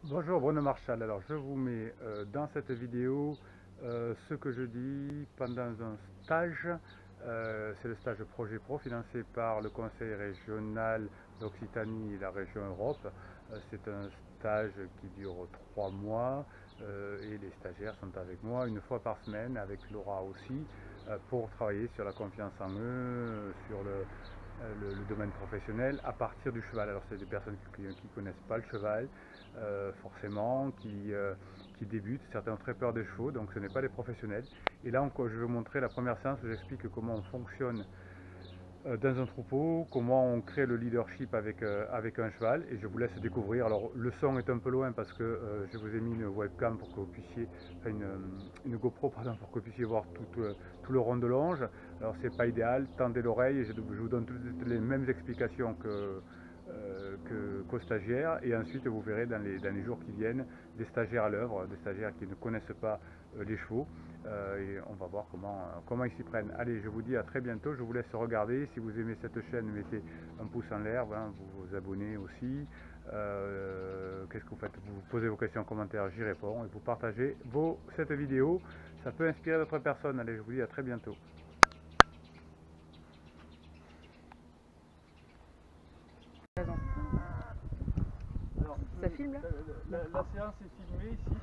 Bonjour Bruno Marchal, alors je vous mets dans cette vidéo ce que je dis pendant un stage, c'est le stage Projet Pro financé par le Conseil régional d'Occitanie et la région Europe. C'est un stage qui dure 3 mois et les stagiaires sont avec moi une fois par semaine, avec Laura aussi, pour travailler sur la confiance en eux, sur le domaine professionnel à partir du cheval. Alors c'est des personnes qui ne connaissent pas le cheval forcément, qui débutent, certains ont très peur des chevaux, donc ce n'est pas des professionnels. Et là je vais vous montrer la première séance où j'explique comment on fonctionne dans un troupeau, comment on crée le leadership avec un cheval, et je vous laisse découvrir. Alors le son est un peu loin parce que je vous ai mis une webcam pour que vous puissiez, enfin une GoPro pardon, pour que vous puissiez voir tout le rond de longe. Alors c'est pas idéal, tendez l'oreille et je vous donne toutes les mêmes explications qu'aux stagiaires, et ensuite vous verrez dans les jours qui viennent des stagiaires à l'œuvre, des stagiaires qui ne connaissent pas les chevaux, et on va voir comment ils s'y prennent. Allez, je vous dis à très bientôt, je vous laisse regarder. Si vous aimez cette chaîne, mettez un pouce en l'air, hein, vous vous abonnez aussi. Qu'est-ce que vous faites? Vous posez vos questions en commentaire, j'y réponds, et vous partagez cette vidéo, ça peut inspirer d'autres personnes. Allez, je vous dis à très bientôt. Alors, Ça filme là la séance est filmée ici.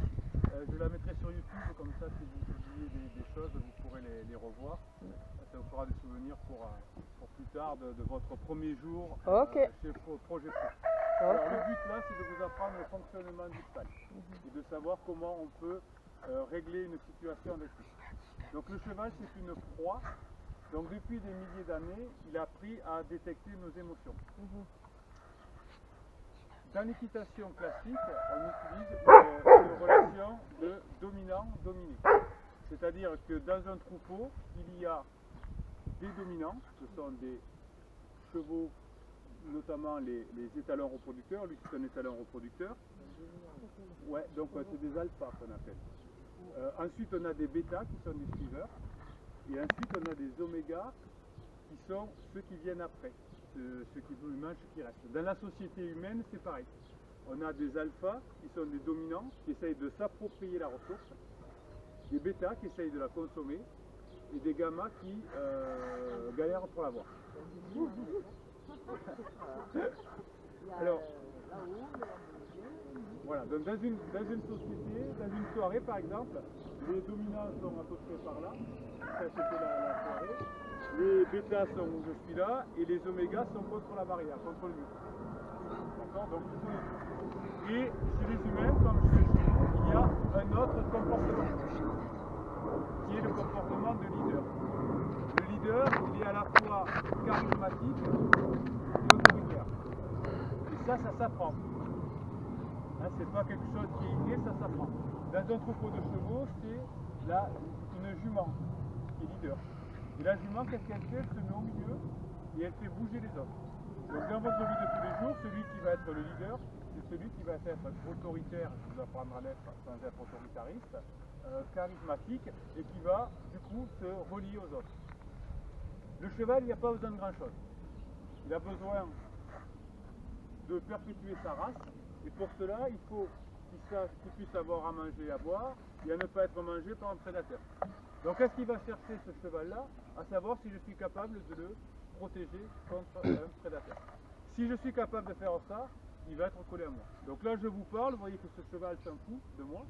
Je la mettrai sur YouTube, comme ça si vous oubliez des choses, vous pourrez les revoir. Ça vous fera des souvenirs pour plus tard de votre premier jour chez Projet Pro. Alors le but là, c'est de vous apprendre le fonctionnement du cheval et de savoir comment on peut régler une situation avec lui. Donc le cheval, c'est une proie. Donc depuis des milliers d'années, il a appris à détecter nos émotions. Dans l'équitation classique, on utilise une relation de dominant-dominé. C'est-à-dire que dans un troupeau, il y a des dominants, ce sont des chevaux, notamment les étalons reproducteurs. Lui, c'est un étalon reproducteur. Ouais, donc c'est des alphas qu'on appelle. Ensuite, on a des bêtas qui sont des suiveurs. Et ensuite, on a des omégas qui sont ceux qui viennent après. Ceux qui mangent, ceux qui restent. Dans la société humaine, c'est pareil. On a des alphas qui sont des dominants, qui essayent de s'approprier la ressource, des bêtas qui essayent de la consommer, et des gammas qui galèrent pour l'avoir. Alors, voilà, donc dans une société, dans une soirée par exemple, les dominants sont à peu près par là, ça c'était la soirée. Les bêtas sont où je suis là, et les omégas sont contre la barrière, contre le mur. D'accord? Donc et chez les humains, comme chez vous, il y a un autre comportement, qui est le comportement de leader. Le leader, il est à la fois charismatique et autoritaire. Et ça s'apprend. Hein, c'est pas quelque chose qui est inné, ça s'apprend. Dans un troupeau de chevaux, c'est une jument qui est leader. Et la jument, qu'est-ce qu'elle fait? Elle se met au milieu et elle fait bouger les autres. Donc dans votre vie de tous les jours, celui qui va être le leader, c'est celui qui va être autoritaire, qui va apprendre à l'être sans être autoritariste, charismatique, et qui va du coup se relier aux autres. Le cheval, il n'y a pas besoin de grand chose. Il a besoin de perpétuer sa race, et pour cela, il faut qu'il puisse avoir à manger et à boire, et à ne pas être mangé par un prédateur. Donc qu'est-ce qu'il va chercher ce cheval-là? À savoir si je suis capable de le protéger contre un prédateur. Si je suis capable de faire ça, il va être collé à moi. Donc là je vous parle, vous voyez que ce cheval s'en fout de moi,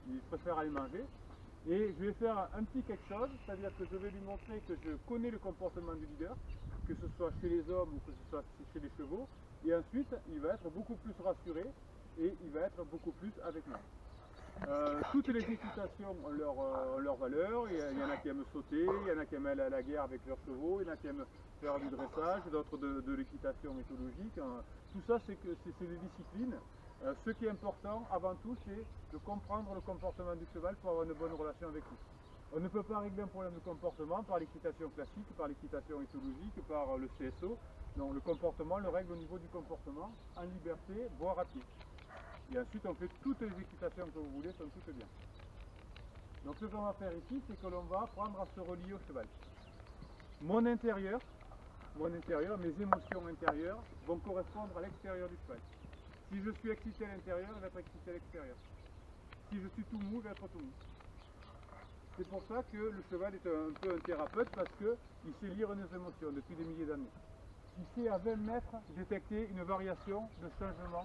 il préfère aller manger. Et je vais faire un petit quelque chose, c'est-à-dire que je vais lui montrer que je connais le comportement du leader, que ce soit chez les hommes ou que ce soit chez les chevaux, et ensuite il va être beaucoup plus rassuré et il va être beaucoup plus avec moi. Toutes les équitations ont leur valeur, il y en a qui aiment sauter, il y en a qui aiment aller à la guerre avec leurs chevaux, il y en a qui aiment faire du dressage, d'autres de l'équitation méthodologique. Tout ça c'est des disciplines. Ce qui est important avant tout, c'est de comprendre le comportement du cheval pour avoir une bonne relation avec lui. On ne peut pas régler un problème de comportement par l'équitation classique, par l'équitation éthologique, par le CSO. Non, le comportement, le règle au niveau du comportement, en liberté, voire à pied. Et ensuite, on fait toutes les équitations que vous voulez, sont toutes bien. Donc ce qu'on va faire ici, c'est que l'on va apprendre à se relier au cheval. Mon intérieur, mes émotions intérieures vont correspondre à l'extérieur du cheval. Si je suis excité à l'intérieur, il va être excité à l'extérieur. Si je suis tout mou, il va être tout mou. C'est pour ça que le cheval est un peu un thérapeute, parce qu'il sait lire nos émotions depuis des milliers d'années. Il sait à 20 mètres détecter une variation de changement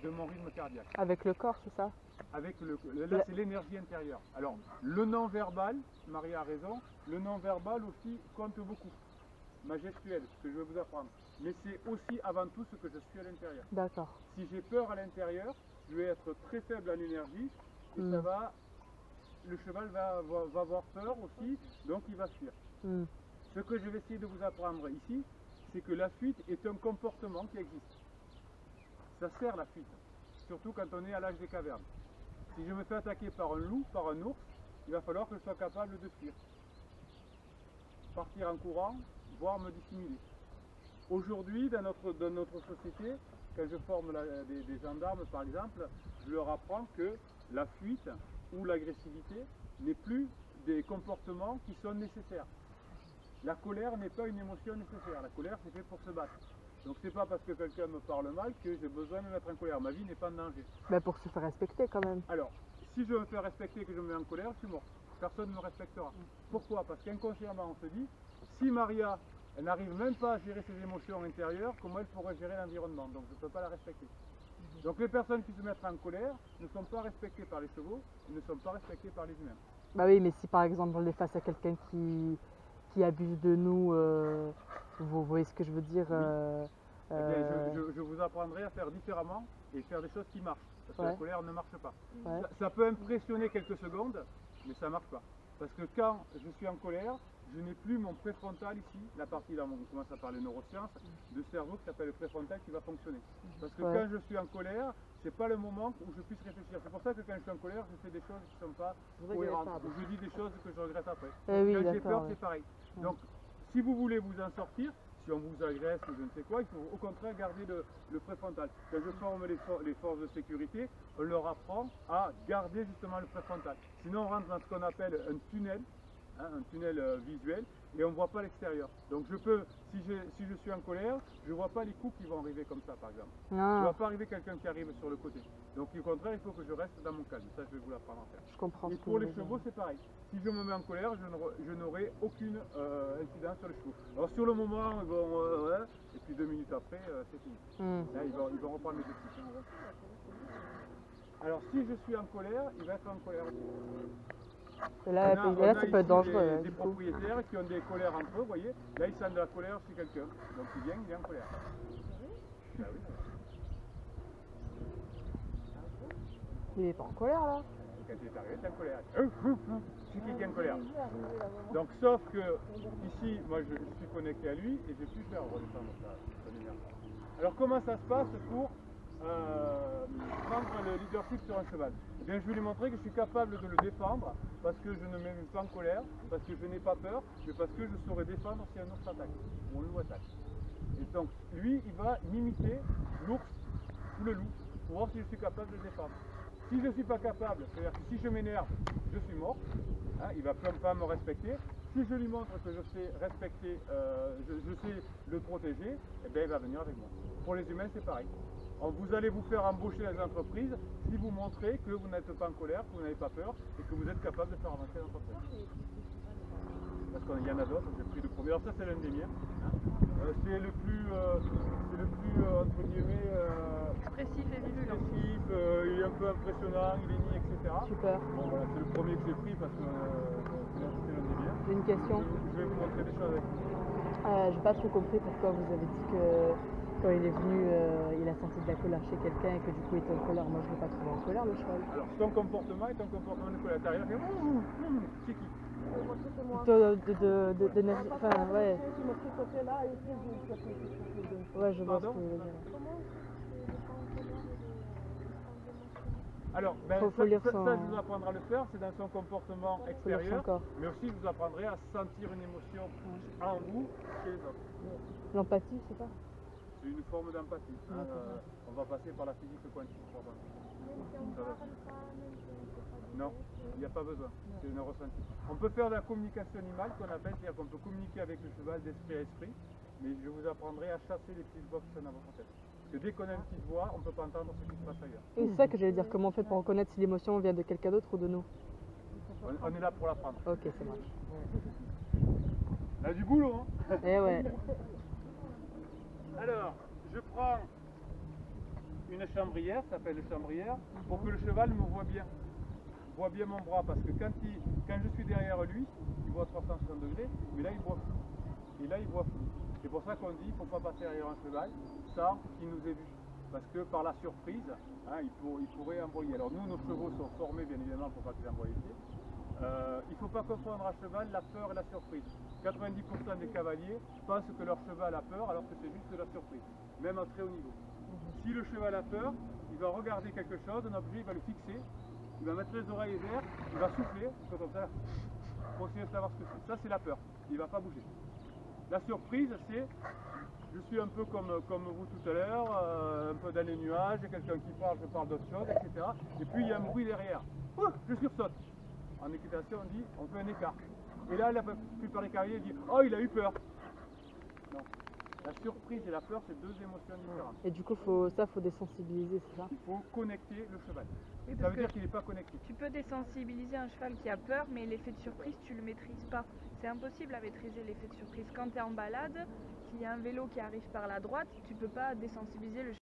de mon rythme cardiaque. Avec le corps, c'est ça? Avec là, c'est l'énergie intérieure. Alors, le non-verbal, Maria a raison, le non-verbal aussi compte beaucoup. Ma gestuelle, ce que je vais vous apprendre. Mais c'est aussi avant tout ce que je suis à l'intérieur. D'accord. Si j'ai peur à l'intérieur, je vais être très faible en énergie et ça va, le cheval va avoir peur aussi, donc il va fuir. Ce que je vais essayer de vous apprendre ici, c'est que la fuite est un comportement qui existe. Ça sert la fuite, surtout quand on est à l'âge des cavernes. Si je me fais attaquer par un loup, par un ours, il va falloir que je sois capable de fuir. Partir en courant, voire me dissimuler. Aujourd'hui, dans notre société, quand je forme des gendarmes par exemple, je leur apprends que la fuite ou l'agressivité n'est plus des comportements qui sont nécessaires. La colère n'est pas une émotion nécessaire. La colère, c'est fait pour se battre. Donc c'est pas parce que quelqu'un me parle mal que j'ai besoin de me mettre en colère. Ma vie n'est pas en danger. Ben pour se faire respecter quand même. Alors, si je me fais respecter et que je me mets en colère, je suis mort. Personne ne me respectera. Pourquoi? Parce qu'inconsciemment, on se dit, si Maria elle n'arrive même pas à gérer ses émotions intérieures, comment elle pourrait gérer l'environnement? Donc je ne peux pas la respecter. Donc les personnes qui se mettent en colère ne sont pas respectées par les chevaux et ne sont pas respectées par les humains. Bah oui, mais si par exemple on est face à quelqu'un qui abuse de nous, vous voyez ce que je veux dire? Eh bien, je vous apprendrai à faire différemment et faire des choses qui marchent. Parce que la colère ne marche pas. Ça peut impressionner quelques secondes, mais ça ne marche pas. Parce que quand je suis en colère, je n'ai plus mon préfrontal ici, la partie là où on commence à parler neurosciences, de cerveau qui s'appelle le préfrontal qui va fonctionner. Parce que quand je suis en colère, c'est pas le moment où je puisse réfléchir. C'est pour ça que quand je suis en colère, je fais des choses qui ne sont pas cohérentes. Ou je dis des choses que je regrette après. Quand j'ai peur, c'est pareil. Donc, si vous voulez vous en sortir, si on vous agresse ou je ne sais quoi, il faut au contraire garder le préfrontal. Quand je forme les forces de sécurité, on leur apprend à garder justement le préfrontal. Sinon, on rentre dans ce qu'on appelle un tunnel. Un tunnel visuel et on ne voit pas l'extérieur. Donc je peux, si je suis en colère, je ne vois pas les coups qui vont arriver comme ça par exemple. Je ne vois pas arriver quelqu'un qui arrive sur le côté. Donc au contraire, il faut que je reste dans mon calme. Ça, je vais vous l'apprendre à faire. Je comprends. Et pour les chevaux, c'est pareil. Si je me mets en colère, je n'aurai aucune incidence sur les chevaux. Alors sur le moment, ils vont, et puis 2 minutes après, c'est fini. Là, ils vont reprendre les petits. Alors si je suis en colère, il va être en colère aussi. Et là, ça peut être dangereux. Des propriétaires qui ont des colères entre eux, vous voyez. Là, ils sentent de la colère chez quelqu'un. Donc, il vient, il est en colère. Ben oui. Il n'est pas en colère là. Quand il est arrivé, il est en colère. C'est qui est en colère. Donc, sauf que ici, moi, je suis connecté à lui et j'ai pu faire redescendre son énergie. Alors, comment ça se passe pour prendre le leadership sur un cheval? Eh bien, je vais lui montrer que je suis capable de le défendre parce que je ne me mets pas en colère, parce que je n'ai pas peur, mais parce que je saurais défendre si un ours attaque ou un loup attaque. Et donc, lui, il va m'imiter l'ours ou le loup pour voir si je suis capable de le défendre. Si je ne suis pas capable, c'est-à-dire que si je m'énerve, je suis mort, hein, il ne va pas me respecter. Si je lui montre que je sais respecter, je sais le protéger, eh bien, il va venir avec moi. Pour les humains, c'est pareil. Vous allez vous faire embaucher dans les entreprises si vous montrez que vous n'êtes pas en colère, que vous n'avez pas peur et que vous êtes capable de faire avancer l'entreprise. Parce qu'il y en a d'autres, j'ai pris le premier. Alors ça c'est l'un des miens. C'est le plus entre guillemets expressif et vivant. expressif, il est un peu impressionnant, il est mis, etc. Super. Bon voilà, c'est le premier que j'ai pris parce que c'était l'un des miens. J'ai une question. Je vais vous montrer des choses avec vous. J'ai pas trop compris pourquoi vous avez dit que quand il est venu, il a senti de la colère chez quelqu'un et que du coup il était en colère. Moi je ne l'ai pas trouvé en colère le cheval. Alors son comportement est un comportement de colère. T'arrives à faire c'est qui? D'énergie. Enfin, ouais. Ouais, je vois ce que vous voulez dire. Alors, ben, faut lire son... ça, je vous apprendrai à le faire, c'est dans son comportement extérieur, mais aussi je vous apprendrai à sentir une émotion en vous chez les autres. L'empathie, c'est ça? C'est une forme d'empathie. On va passer par la physique quantique. Non, il n'y a pas besoin, c'est une ressenti. On peut faire de la communication animale qu'on appelle, c'est-à-dire qu'on peut communiquer avec le cheval d'esprit à esprit, mais je vous apprendrai à chasser les petites voix qui sont dans votre tête. Parce que dès qu'on a une petite voix, on ne peut pas entendre ce qui se passe ailleurs. Et c'est ça que j'allais dire, comment on fait pour reconnaître si l'émotion vient de quelqu'un d'autre ou de nous? On est là pour l'apprendre. Ok, ça marche. On a du boulot, hein. Eh ouais. Alors, je prends une chambrière, ça s'appelle une chambrière, pour que le cheval me voit bien mon bras, parce que quand je suis derrière lui, il voit 360 degrés, mais là il voit flou. Et là il voit flou. C'est pour ça qu'on dit qu'il ne faut pas passer derrière un cheval sans qu'il nous ait vu. Parce que par la surprise, hein, il pourrait emboyer. Alors nous, nos chevaux sont formés bien évidemment pour pas qu'ils emboient les pieds. Il ne faut pas confondre à cheval la peur et la surprise. 90% des cavaliers pensent que leur cheval a peur alors que c'est juste de la surprise, même à très haut niveau. Si le cheval a peur, il va regarder quelque chose, un objet, il va le fixer, il va mettre les oreilles vertes, il va souffler, comme ça, pour essayer de savoir ce que c'est. Ça, c'est la peur, il ne va pas bouger. La surprise, c'est, je suis un peu comme vous tout à l'heure, un peu dans les nuages, il y a quelqu'un qui parle, je parle d'autre chose, etc. Et puis il y a un bruit derrière. Oh, je sursaute. En équitation, on dit, on fait un écart. Et là, la plupart des cavaliers disent, oh, il a eu peur. Non. La surprise et la peur, c'est deux émotions différentes. Et du coup, faut désensibiliser, c'est ça? Il faut connecter le cheval. Oui, Ça parce veut dire que qu'il n'est pas connecté. tu peux désensibiliser un cheval qui a peur, mais l'effet de surprise, tu le maîtrises pas. C'est impossible à maîtriser l'effet de surprise. Quand tu es en balade, s'il y a un vélo qui arrive par la droite, tu peux pas désensibiliser le cheval.